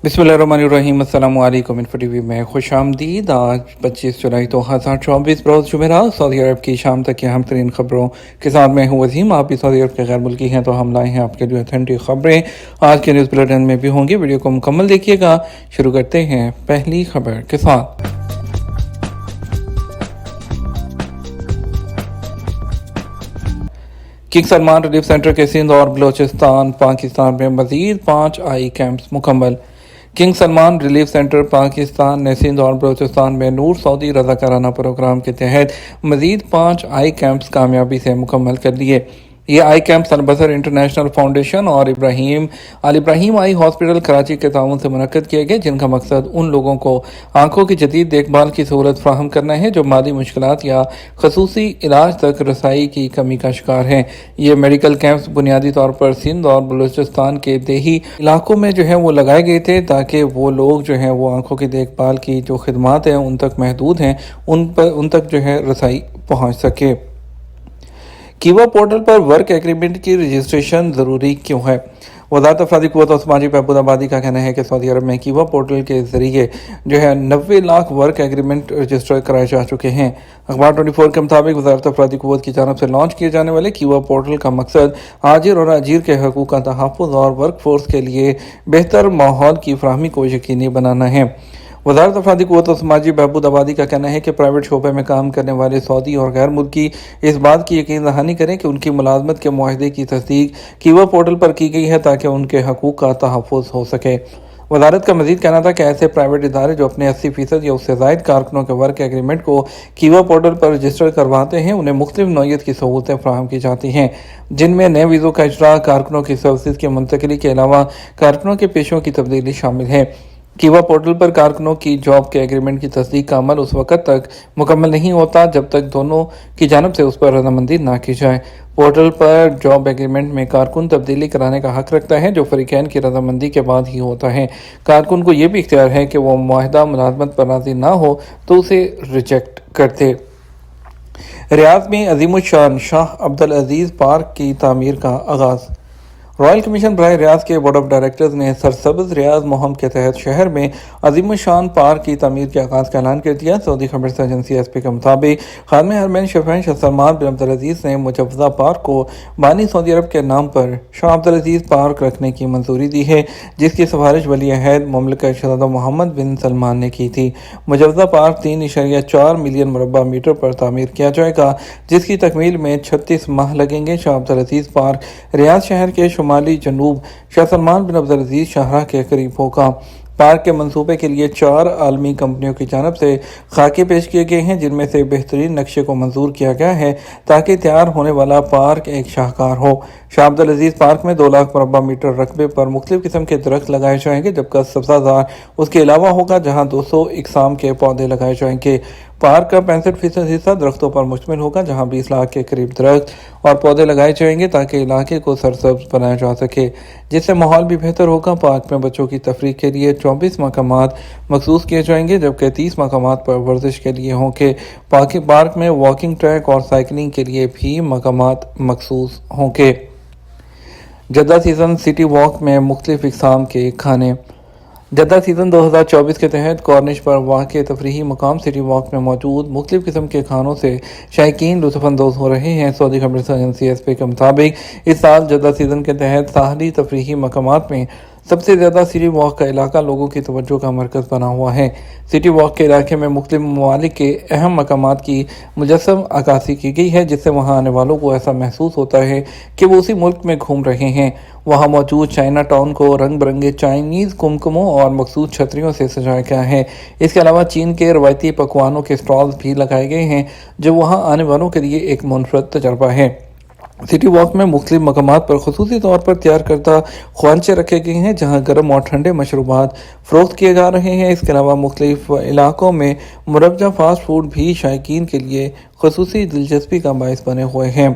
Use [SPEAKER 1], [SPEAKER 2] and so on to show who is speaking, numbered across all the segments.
[SPEAKER 1] बिस्मिल्लाहिर्रहमानिर्रहीम। अस्सलामु अलैकुम। इन्फो टीवी में खुश आमदीद। आज 25 जुलाई 2024 रोज़ जुमेरात। सऊदी अरब की शाम तक की अहम तरीन खबरों के साथ मैं हूँ वसीम। आप भी सऊदी अरब के गैर मुल्की हैं तो हम लाए हैं आपके लिए ऑथेंटिक खबरें। आज के न्यूज़ बुलेटिन में भी होंगी, वीडियो को मुकम्मल देखिएगा। शुरू करते हैं पहली खबर के साथ। किंग सलमान रिलीफ सेंटर के सिंध और बलोचिस्तान पाकिस्तान में मजीद 5 आई कैंप्स मुकम्मल। King Salman relief centre Pakistan ने सिंध और बलोचिस्तान में नूर सऊदी रज़ाकाराना प्रोग्राम के तहत मजीद 5 आई कैंप्स कामयाबी से मुकम्मल कर लिए। ये आई कैंप्स अल-बसर इंटरनेशनल फाउंडेशन और इब्राहिम आई हॉस्पिटल कराची के ताउन से मुनक्किद किए गए, जिनका मकसद उन लोगों को आंखों की जदीद देखभाल की सहूलत फराहम करना है जो माली मुश्किलात या खसूसी इलाज तक रसाई की कमी का शिकार हैं। ये मेडिकल कैंप्स बुनियादी तौर पर सिंध और बलूचिस्तान के देही इलाकों में जो है वो लगाए गए थे, ताकि वो लोग जो हैं वो आंखों की देखभाल की जो खिदमात हैं उन तक महदूद हैं, उन तक जो है रसाई पहुँच सके। कीवा पोर्टल पर वर्क एग्रीमेंट की रजिस्ट्रेशन ज़रूरी क्यों है? वज़ारत अफरादी क़ुव्वत और समाजी बहबूद आबादी का कहना है कि सऊदी अरब में कीवा पोर्टल के ज़रिए जो है 90 लाख वर्क एग्रीमेंट रजिस्टर कराए जा चुके हैं। अखबार 24 के मुताबिक वज़ारत अफरादी क़ुव्वत की जानब से लॉन्च किए जाने वाले कीवा पोर्टल का मकसद आजिर और अजीर के हकूक़ का तहफ़्फ़ुज़ और वर्क फोर्स के लिए बेहतर माहौल की फराहमी को यकीनी बनाना है। वज़ारत अफरादी क़ुव्वत और समाजी बहबूद आबादी का कहना है कि प्राइवेट शोबे में काम करने वाले सऊदी और गैर मुल्की इस बात की यकीन दहानी करें कि उनकी मुलाजमत के मुआहदे की तस्दीक कीवा पोर्टल पर की गई है, ताकि उनके हकूक़ का तहफ़्फ़ुज़ हो सके। वज़ारत का मज़ीद कहना था कि ऐसे प्राइवेट इदारे जो अपने 80% या उससे ज़ायद कारकुनों के वर्क एग्रीमेंट को कीवा पोर्टल पर रजिस्टर करवाते हैं, उन्हें मुख्तलिफ नौइयत की सहूलतें फराहम की जाती हैं, जिनमें नए वीज़ों का इजरा, कारकुनों की सर्विस की मुंतकिली के अलावा कारकुनों के पेशों की तब्दीली शामिल है। कीवा पोर्टल पर कारकुनों की जॉब के एग्रीमेंट की तस्दीक का अमल उस वक़्त तक मुकम्मल नहीं होता जब तक दोनों की जानब से उस पर रजामंदी ना की जाए। पोर्टल पर जॉब एग्रीमेंट में कारकुन तब्दीली कराने का हक रखता है, जो फ़रीक़ैन की रजामंदी के बाद ही होता है। कारकुन को यह भी इख्तियार है कि वह मुआहदा मुलाजमत पर राज़ी ना हो तो उसे रिजेक्ट कर दे। रियाद में अज़ीमुश्शान शाह अब्दुल अज़ीज़ पार्क की तामीर का आगाज़। रॉयल कमीशन बराए रियाज के बोर्ड ऑफ डायरेक्टर्स ने सरसब्ज़ रियाज मुहिम के तहत शहर में अज़ीमुश्शान पार्क की तमीर के आगाज़ का ऐलान कर दिया। सऊदी खबर एजेंसी एसपी के मुताबिक खादिम हरमैन शफ़ीन शाह सलमान बिन अब्दुल अज़ीज़ ने मुजव्वज़ा पार्क को बानी सऊदी अरब के नाम पर शाह अब्दुल अज़ीज़ पार्क रखने की मंजूरी दी है, जिसकी सिफारिश वली अहद मुमलिकत शहज़ादा मोहम्मद बिन सलमान ने की थी। मुजव्वज़ा पार्क 3.4 मिलियन मुरब्बा मीटर पर तामीर किया जाएगा, जिसकी तकमील में 36 माह लगेंगे। शाह अब्दुल अज़ीज़ पार्क रियाद शहर के शुमाली जनूब शाह सलमान बिन अब्दुल अज़ीज़ शाहरा के करीब होगा। पार्क के मंसूबे के लिए 4 आलमी कंपनियों की जानब से खाके पेश किए गए हैं, जिनमें से बेहतरीन नक्शे को मंजूर किया गया है ताकि तैयार होने वाला पार्क एक शाहकार हो। शाह अब्दुल अज़ीज़ पार्क में 2 लाख मुरब्बा मीटर रकबे पर मुख्तलिफ किस्म के दरख्त लगाए जाएंगे, जबकि सब्ज़ाजार उसके अलावा होगा, जहाँ 200 इकसाम के पौधे लगाए जाएंगे। पार्क का 65% हिस्सा दरख्तों पर मुश्तमिल होगा, जहाँ 20 लाख के करीब दरख्त और पौधे लगाए जाएंगे ताकि इलाके को सरसब्ज बनाया जा सके, जिससे माहौल भी बेहतर होगा। पार्क में बच्चों की तफरीह के लिए 24 मकामात मखसूस किए जाएंगे, जबकि 30 मकामात पर वर्जिश के लिए होंगे। पार्क में वॉकिंग ट्रैक और साइकिलिंग के लिए भी मकामात मखसूस होंगे। जद्दा सीज़न सिटी वॉक में मुख्तलिफ इकसाम के खाने। जद्दा सीज़न 2024 के तहत कॉर्निश पर वाक़ तफरीही मकाम सिटी वॉक में मौजूद मुख्तलिफ किस्म के खानों से शायकीन लुत्फ़अंदोज़ हो रहे हैं। सऊदी खबर एजेंसी एसपी के मुताबिक इस साल जद्दा सीज़न के तहत साहली तफरीही मकामात में सबसे ज़्यादा सिटी वॉक का इलाका लोगों की तवज्जो का मरकज़ बना हुआ है। सिटी वॉक के इलाके में मुख्तलिफ ममालिक के अहम मकामात की मुजस्सम अक्कासी की गई है, जिससे वहाँ आने वालों को ऐसा महसूस होता है कि वो उसी मुल्क में घूम रहे हैं। वहाँ मौजूद चाइना टाउन को रंग बिरंगे चाइनीज़ कुमकुमों और मखसूस छतरियों से सजाया गया है। इसके अलावा चीन के रवायती पकवानों के स्टॉल्स भी लगाए गए हैं, जो वहाँ आने वालों के लिए एक मुनफरद तजर्बा है। सिटी वॉक में मुख्तलिफ मकामात पर खुसूसी तौर पर तैयार करदा ख्वांचे रखे गए हैं, जहाँ गर्म और ठंडे मशरूबात फ़रोख्त किए जा रहे हैं। इसके अलावा मुख्तलिफ इलाकों में मुरब्जा फास्ट फूड भी शायकीन के लिए खुसूसी दिलचस्पी का बायस बने हुए हैं।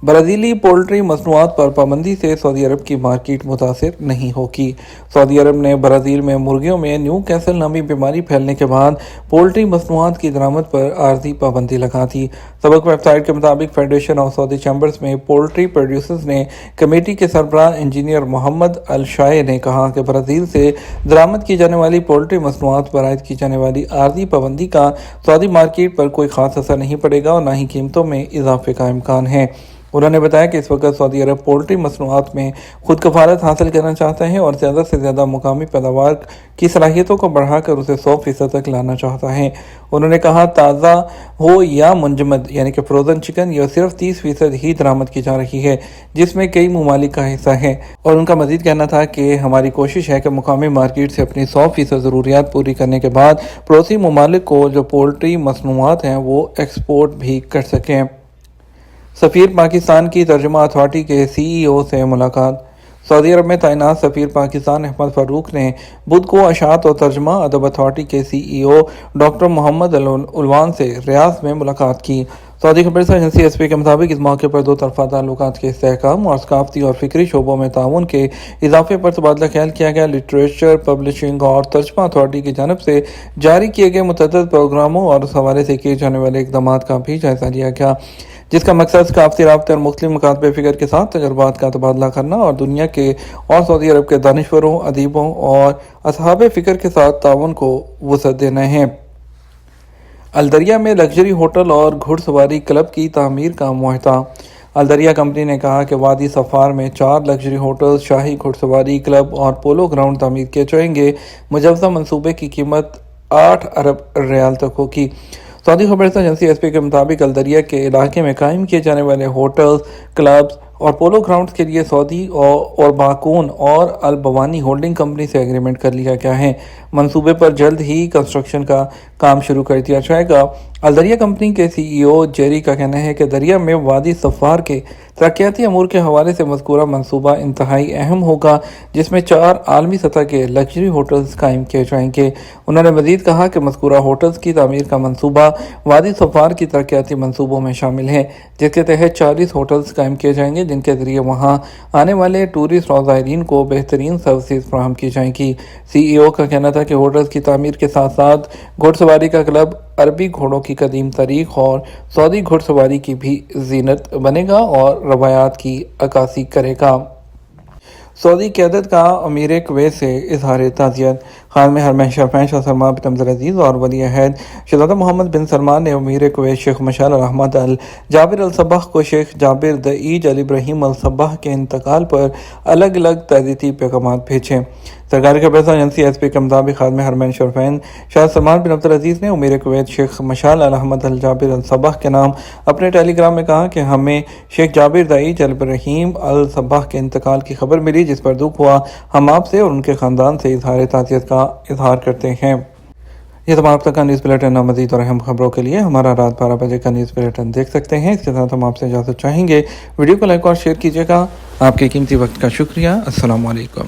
[SPEAKER 1] برازیلی پولٹری مصنوعات پر پابندی سے سعودی عرب کی مارکیٹ متاثر نہیں ہوگی۔ سعودی عرب نے برازیل میں مرغیوں میں نیو کیسل نامی بیماری پھیلنے کے بعد پولٹری مصنوعات کی درآمد پر عارضی پابندی لگا دی۔ سابق ویب سائٹ کے مطابق فیڈریشن آف سعودی چیمبرز میں پولٹری پروڈیوسرز نے کمیٹی کے سربراہ انجینئر محمد الشائع نے کہا کہ برازیل سے درآمد کی جانے والی پولٹری مصنوعات پر عائد کی جانے والی عارضی پابندی کا سعودی مارکیٹ پر کوئی خاص اثر نہیں پڑے گا اور نہ ہی قیمتوں میں اضافے کا امکان ہے۔ انہوں نے بتایا کہ اس وقت سعودی عرب پولٹری مصنوعات میں خود کفالت حاصل کرنا چاہتا ہے اور زیادہ سے زیادہ مقامی پیداوار کی صلاحیتوں کو بڑھا کر اسے 100% تک لانا چاہتا ہے۔ انہوں نے کہا تازہ ہو یا منجمد یعنی کہ فروزن چکن یہ صرف 30% ہی درآمد کی جا رہی ہے، جس میں کئی ممالک کا حصہ ہے، اور ان کا مزید کہنا تھا کہ ہماری کوشش ہے کہ مقامی مارکیٹ سے اپنی 100% ضروریات پوری کرنے کے بعد پڑوسی ممالک کو جو پولٹری مصنوعات ہیں وہ ایکسپورٹ بھی کر سکیں۔ سفیر پاکستان کی ترجمہ اتھارٹی کے سی ای او سے ملاقات۔ سعودی عرب میں تعینات سفیر پاکستان احمد فاروق نے بدھ کو اشاعت اور ترجمہ ادب اتھارٹی کے سی ای او ڈاکٹر محمد العنوان سے ریاض میں ملاقات کی۔ سعودی خبررساں ایجنسی ایس پی کے مطابق اس موقع پر دو طرفہ تعلقات کے استحکام اور ثقافتی اور فکری شعبوں میں تعاون کے اضافے پر تبادلہ خیال کیا گیا۔ لٹریچر پبلشنگ اور ترجمہ اتھارٹی کی جانب سے جاری کیے گئے متعدد پروگراموں اور اس حوالے سے کیے جانے والے اقدامات کا بھی جائزہ لیا گیا، جس کا مقصد ثقافتی رابطے اور مختلف مکاتب فکر کے ساتھ تجربات کا تبادلہ کرنا اور دنیا کے اور سعودی عرب کے دانشوروں، ادیبوں اور اصحاب فکر کے ساتھ تعاون کو وسعت دینا ہے۔ الدریہ میں لگژری ہوٹل اور گھڑ سواری کلب کی تعمیر کا معاہدہ۔ الدریہ کمپنی نے کہا کہ وادی صفار میں 4 لگژری ہوٹلز، شاہی گھڑ سواری کلب اور پولو گراؤنڈ تعمیر کیے جائیں گے۔ مجوزہ منصوبے کی قیمت 8 ارب ریال تک ہوگی۔ سعودی خبررساں ایجنسی ایس پی کے مطابق الدریہ کے علاقے میں قائم کیے جانے والے ہوٹلز، کلبز اور پولو گراؤنڈز کے لیے سعودی اور باکون اور البوانی ہولڈنگ کمپنی سے ایگریمنٹ کر لیا گیا ہے۔ منصوبے پر جلد ہی کنسٹرکشن کا کام شروع کر دیا جائے گا۔ الدریہ کمپنی کے سی ای او جیری کا کہنا ہے کہ دریا میں وادی صفار کے ترقیاتی امور کے حوالے سے مذکورہ منصوبہ انتہائی اہم ہوگا، جس میں 4 عالمی سطح کے لگژری ہوٹلز قائم کیے جائیں گے۔ انہوں نے مزید کہا کہ مذکورہ ہوٹلز کی تعمیر کا منصوبہ وادی صفار کی ترقیاتی منصوبوں میں شامل ہے، جس کے تحت 40 ہوٹلز قائم کیے جائیں گے، جن کے ذریعے وہاں آنے والے ٹورسٹ اور زائرین کو بہترین سروسز فراہم کی جائیں گی۔ سی ای او کا کہنا تھا کہ ہوٹلز کی تعمیر کے ساتھ ساتھ گھڑ سواری کا کلب عربی گھوڑوں کی قدیم تاریخ اور سعودی گھڑ سواری کی بھی زینت بنے گا اور روایات کی عکاسی کرے گا۔ سعودی قیادت کا امیر کویت سے اظہار تعزیت۔ خادم حرمین شریفین شاہ سلمان بن عبدالعزیز اور ولی عہد شہزادہ محمد بن سلمان نے امیر کویت شیخ مشعل الرحمت الجابر الصباح کو شیخ جابر دعیج الابراہیم الصباح کے انتقال پر الگ الگ تعزیتی پیغامات بھیجے۔ سرکاری خبررساں ایجنسی ایس پی کے مطابق خادم حرمین شریفین شاہ سلمان بن عبدالعزیز نے امیر کویت شیخ مشعل الرحمت الجابر الصباح کے نام اپنے ٹیلی گرام میں کہا کہ ہمیں شیخ جابر دعیج الابراہیم الصباح کے انتقال کی خبر ملی، جس پر دکھ ہوا۔ ہم آپ سے اور ان کے خاندان سے اظہار تعزیت کا اظہار کرتے ہیں۔ یہ تمام اب تک کا نیوز بلیٹن، مزید اور اہم خبروں کے لیے ہمارا رات 12 بجے کا نیوز بلیٹن دیکھ سکتے ہیں۔ اس کے ساتھ ہم آپ سے اجازت چاہیں گے، ویڈیو کو لائک اور شیئر کیجیے گا۔ آپ کے قیمتی وقت کا شکریہ۔ السلام علیکم۔